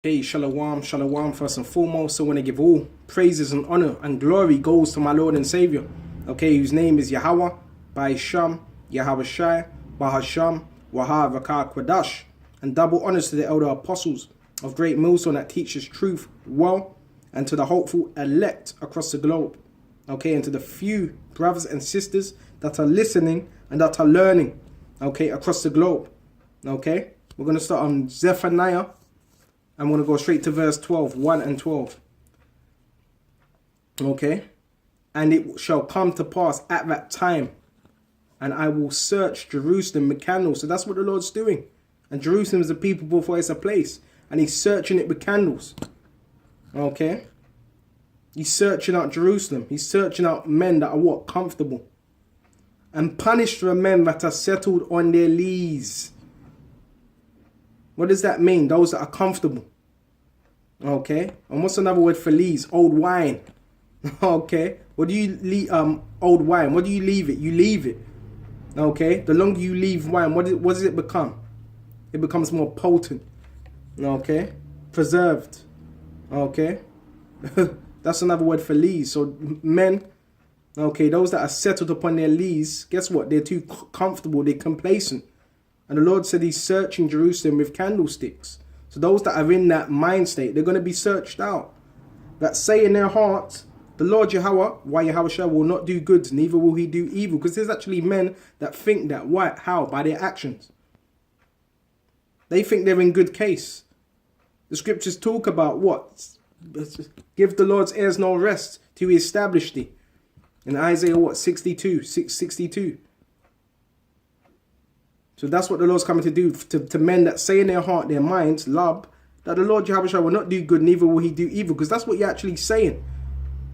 Hey, shalom, shalom, first and foremost. So I want to give all praises and honor and glory goes to my Lord and Savior, okay, whose name is Yahawah, by Sham, Yahawashi, Bahasham, Wahar Vakar Kwadash, and double honors to the elder apostles of great millstone that teaches truth well, and to the hopeful elect across the globe, okay, and to the few brothers and sisters that are listening and that are learning, okay, across the globe, okay. We're going to start on Zephaniah. I'm going to go straight to verse 12, 1 and 12. Okay. And it shall come to pass at that time, and I will search Jerusalem with candles. So that's what the Lord's doing. And Jerusalem is the people before it's a place. And he's searching it with candles. Okay. He's searching out Jerusalem. He's searching out men that are what? Comfortable. And punish the men that are settled on their lees. What does that mean? Those that are comfortable. Okay. And what's another word for lees? Old wine. Okay. What do you leave? Old wine. What do you leave it? You leave it. Okay. The longer you leave wine, what does it become? It becomes more potent. Okay. Preserved. Okay. That's another word for lees. So men, okay, those that are settled upon their lees, guess what? They're too comfortable. They're complacent. And the Lord said he's searching Jerusalem with candlesticks. So those that are in that mind state, they're going to be searched out. That say in their hearts, the Lord Yahawah Wa Yahawashi will not do good, neither will he do evil. Because there's actually men that think that. Why? How? By their actions. They think they're in good case. The scriptures talk about what? Give the Lord's heirs no rest till he establish thee. In Isaiah what? 662. So that's what the Lord's coming to do to men that say in their heart, their minds, love, that the Lord Yahawah will not do good, neither will he do evil. Because that's what you're actually saying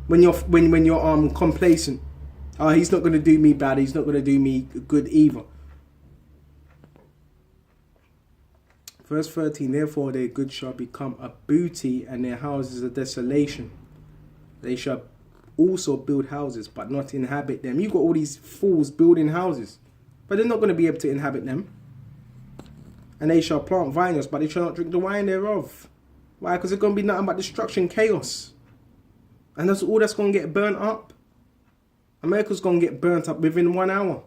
when you're complacent. He's not going to do me bad. He's not going to do me good either. Verse 13, therefore their goods shall become a booty and their houses a desolation. They shall also build houses, but not inhabit them. You've got all these fools building houses, but they're not going to be able to inhabit them. And they shall plant vineyards, but they shall not drink the wine thereof. Why? Because it's going to be nothing but destruction, chaos. And that's all that's going to get burnt up. America's going to get burnt up within 1 hour.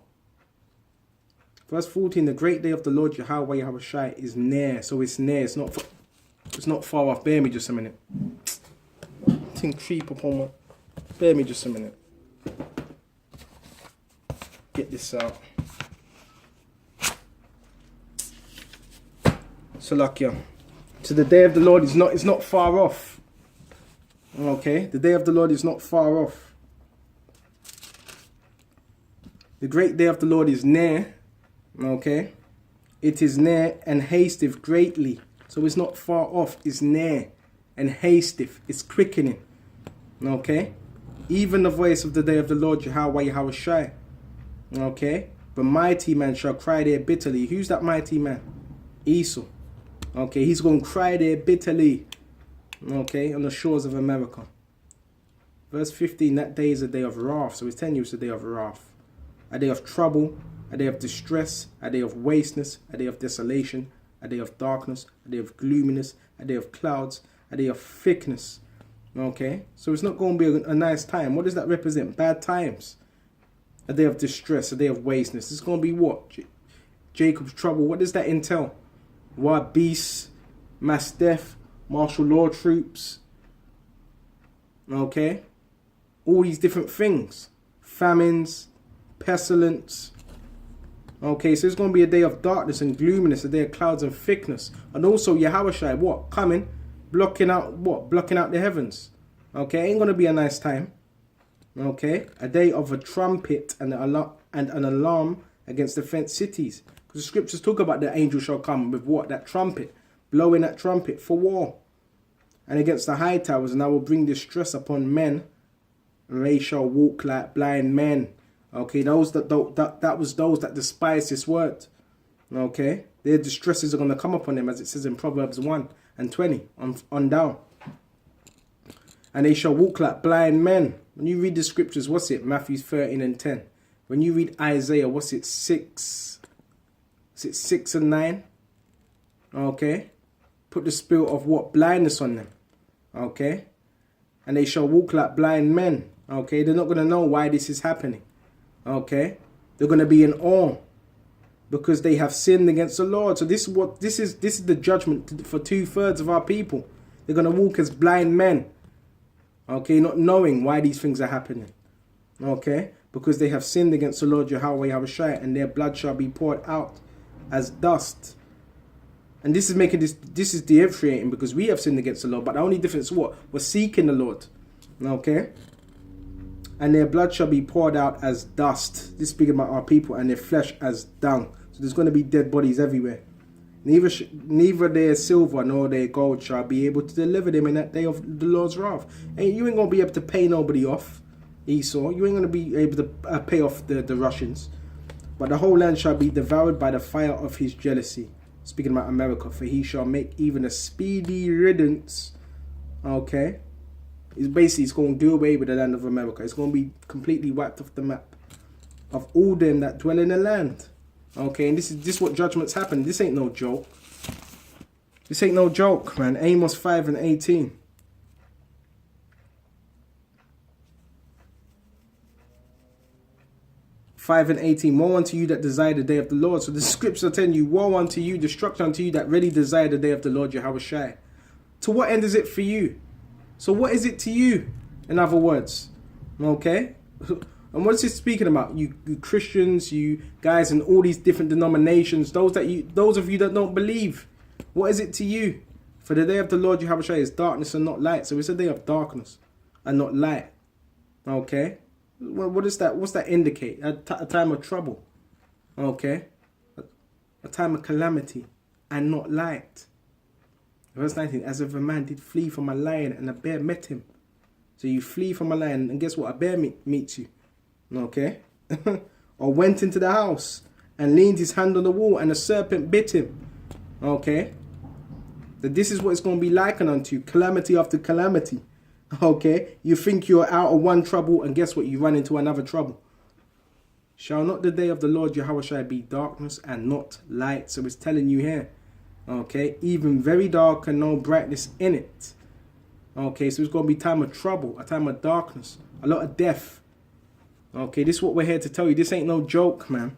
Verse 14, the great day of the Lord Yahawah Wa Yahawashi is near. So it's near. It's not far off. Bear me just a minute. Thing creep upon me. Bear me just a minute. Get this out. Salakia. So the day of the Lord is not far off. Okay, the day of the Lord is not far off. The great day of the Lord is near. Okay, it is near and hasteth greatly. So it's not far off. It's near and hasteth. It's quickening. Okay, even the voice of the day of the Lord Yahawah Wa Yahawashi. Okay, the mighty man shall cry there bitterly. Who's that mighty man? Esau. Okay, he's going to cry there bitterly. Okay, on the shores of America. Verse 15, that day is a day of wrath. So it's telling you it's a day of wrath. A day of trouble, a day of distress, a day of wasteness, a day of desolation, a day of darkness, a day of gloominess, a day of clouds, a day of thickness. Okay, so it's not going to be a nice time. What does that represent? Bad times. A day of distress, a day of wasteness. It's going to be what? Jacob's trouble. What does that entail? Wild beasts, mass death, martial law troops. Okay? All these different things. Famines, pestilence. Okay, so it's going to be a day of darkness and gloominess, a day of clouds and thickness. And also Yahawashi, what? Coming, blocking out what? Blocking out the heavens. Okay, ain't going to be a nice time. Okay, a day of a trumpet and an alarm against the fenced cities. Because the scriptures talk about the angel shall come with what? That trumpet. Blowing that trumpet for war. And against the high towers. And I will bring distress upon men. And they shall walk like blind men. Okay, that was those that despise this word. Okay, their distresses are going to come upon them, as it says in Proverbs 1 and 20 on down. And they shall walk like blind men. When you read the scriptures, what's it? Matthew 13 and 10. When you read Isaiah, what's it? 6 and 9. Okay. put the spirit of what? Blindness on them. Okay? And they shall walk like blind men. Okay? They're not going to know why this is happening. Okay? They're going to be in awe because they have sinned against the Lord. So this is the judgment for 2/3 of our people. They're going to walk as blind men. Okay? Not knowing why these things are happening. Okay? Because they have sinned against the Lord Yahawah Wa Yahawashi, and their blood shall be poured out as dust. And this is making this is differentiating because we have sinned against the Lord. But the only difference is what? We're seeking the Lord. Okay? And their blood shall be poured out as dust. This is speaking about our people, and their flesh as dung. So there's going to be dead bodies everywhere. Neither their silver nor their gold shall be able to deliver them in that day of the Lord's wrath. And you ain't going to be able to pay nobody off, Esau. You ain't going to be able to pay off the Russians. But the whole land shall be devoured by the fire of his jealousy. Speaking about America. For he shall make even a speedy riddance. Okay? It's going to do away with the land of America. It's going to be completely wiped off the map of all them that dwell in the land. Okay, and this is what judgments happen. This ain't no joke. This ain't no joke, man. Amos 5:18. Woe unto you that desire the day of the Lord. So the scriptures are telling you, woe unto you, destruction unto you that really desire the day of the Lord Yahawashi. To what end is it for you? So what is it to you? In other words, okay? And what is it speaking about? You Christians, you guys in all these different denominations, those of you that don't believe, what is it to you? For the day of the Lord Yahawashi is darkness and not light. So it's a day of darkness and not light. Okay? What is that? What's that indicate? A time of trouble. Okay? A time of calamity and not light. Verse 19, as if a man did flee from a lion and a bear met him. So you flee from a lion and guess what? A bear meets you. Okay? Or went into the house and leaned his hand on the wall and a serpent bit him. Okay? That this is what it's going to be likened unto. Calamity after calamity. Okay? You think you're out of one trouble and guess what? You run into another trouble. Shall not the day of the Lord Yahawashi be darkness and not light? So it's telling you here. Okay, even very dark and no brightness in it. Okay, so it's going to be time of trouble, a time of darkness, a lot of death. Okay, this is what we're here to tell you. This ain't no joke, man.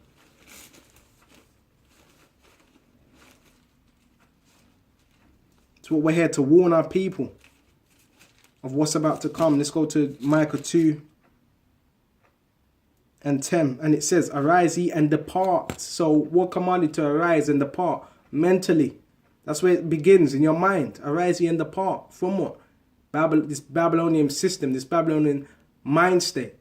It's what we're here to warn our people of what's about to come. Let's go to Micah 2:10. And it says, arise ye and depart. So we're commanded to arise and depart. Mentally, that's where it begins, in your mind. Arise ye and depart. From what? This Babylonian system, this Babylonian mind state.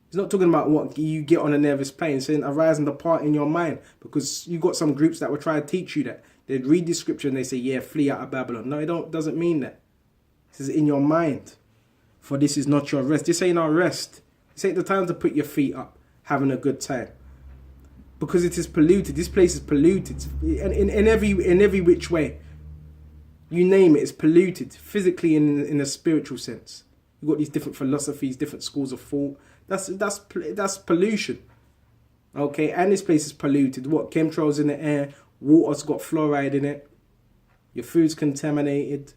It's not talking about what you get on a nervous plane. It's saying arise and depart in your mind. Because you got some groups that will try to teach you that. They'd read the scripture and they say, yeah, flee out of Babylon. No, it doesn't mean that. It says in your mind. For this is not your rest. This ain't our rest. This ain't the time to put your feet up, having a good time. Because it is polluted. This place is polluted. In every which way. You name it, it's polluted. Physically and in a spiritual sense. You've got these different philosophies, different schools of thought. That's pollution. Okay, and this place is polluted. What? Chemtrails in the air. Water's got fluoride in it. Your food's contaminated.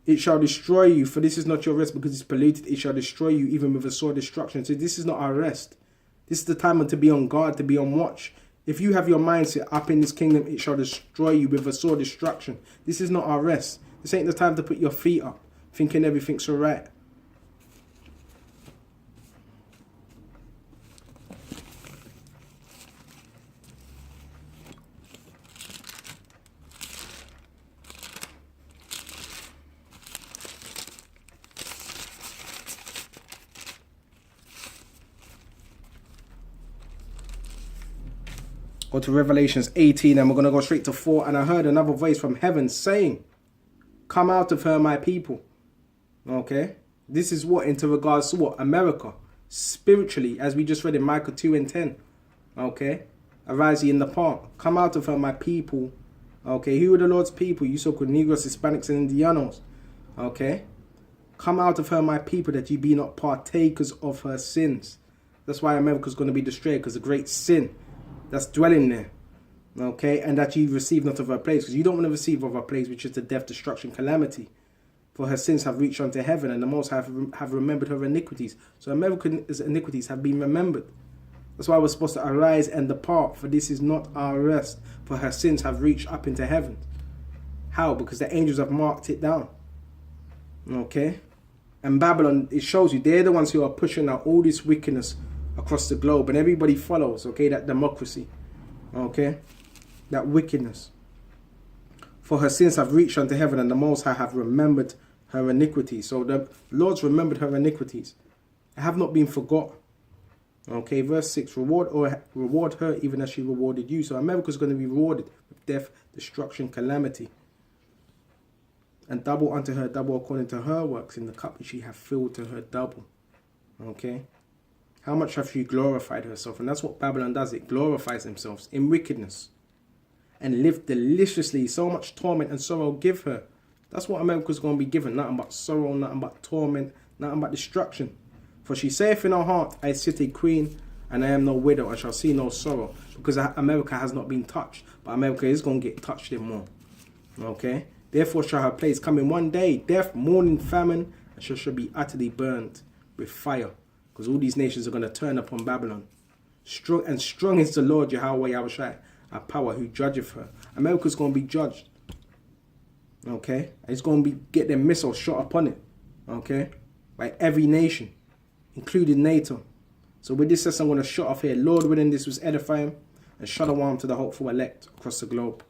It shall destroy you, for this is not your rest because it's polluted. It shall destroy you even with a sore destruction. So this is not our rest. This is the time to be on guard, to be on watch. If you have your mindset up in this kingdom, it shall destroy you with a sore destruction. This is not our rest. This ain't the time to put your feet up, thinking everything's all right. Go to Revelations 18 and we're going to go straight to 4. And I heard another voice from heaven saying, come out of her, my people. Okay. This is what into regards to what? America. Spiritually, as we just read in Micah 2:10. Okay. Arise ye in the park. Come out of her, my people. Okay. Who are the Lord's people? You so-called Negroes, Hispanics, and Indianos. Okay. Come out of her, my people, that ye be not partakers of her sins. That's why America's going to be destroyed, because of great sin that's dwelling there. Okay, and that ye receive not of her plagues, because you don't want to receive of her plagues, which is the death, destruction, calamity. For her sins have reached unto heaven, and the Most High have remembered her iniquities. So America's iniquities have been remembered. That's why we're supposed to arise and depart, for this is not our rest. For her sins have reached up into heaven. How? Because the angels have marked it down. Okay? And Babylon, it shows you, they're the ones who are pushing out all this wickedness across the globe. And everybody follows, okay, that democracy. Okay? That wickedness. For her sins have reached unto heaven, and the Most High have remembered her iniquities. So the Lord's remembered her iniquities. They have not been forgot. Okay, verse 6, reward her even as she rewarded you. So America's going to be rewarded with death, destruction, calamity. And double unto her, double according to her works, in the cup which she hath filled to her double. Okay? How much have she glorified herself? And that's what Babylon does. It glorifies themselves in wickedness. And live deliciously. So much torment and sorrow give her. That's what America's going to be given. Nothing but sorrow, nothing but torment, nothing but destruction. For she saith in her heart, I sit a queen, and I am no widow, and shall see no sorrow. Because America has not been touched. But America is going to get touched in more. Okay? Therefore shall her place come in one day, death, mourning, famine, and she shall be utterly burnt with fire. Because all these nations are going to turn upon Babylon. Strong is the Lord Yahawah Wa Yahawashi, a power who judgeth her. America's going to be judged. Okay? And it's going to get their missiles shot upon it. Okay? By every nation, including NATO. So with this, I'm going to shut off here. Lord willing, this was edifying. And shalom to the hopeful elect across the globe.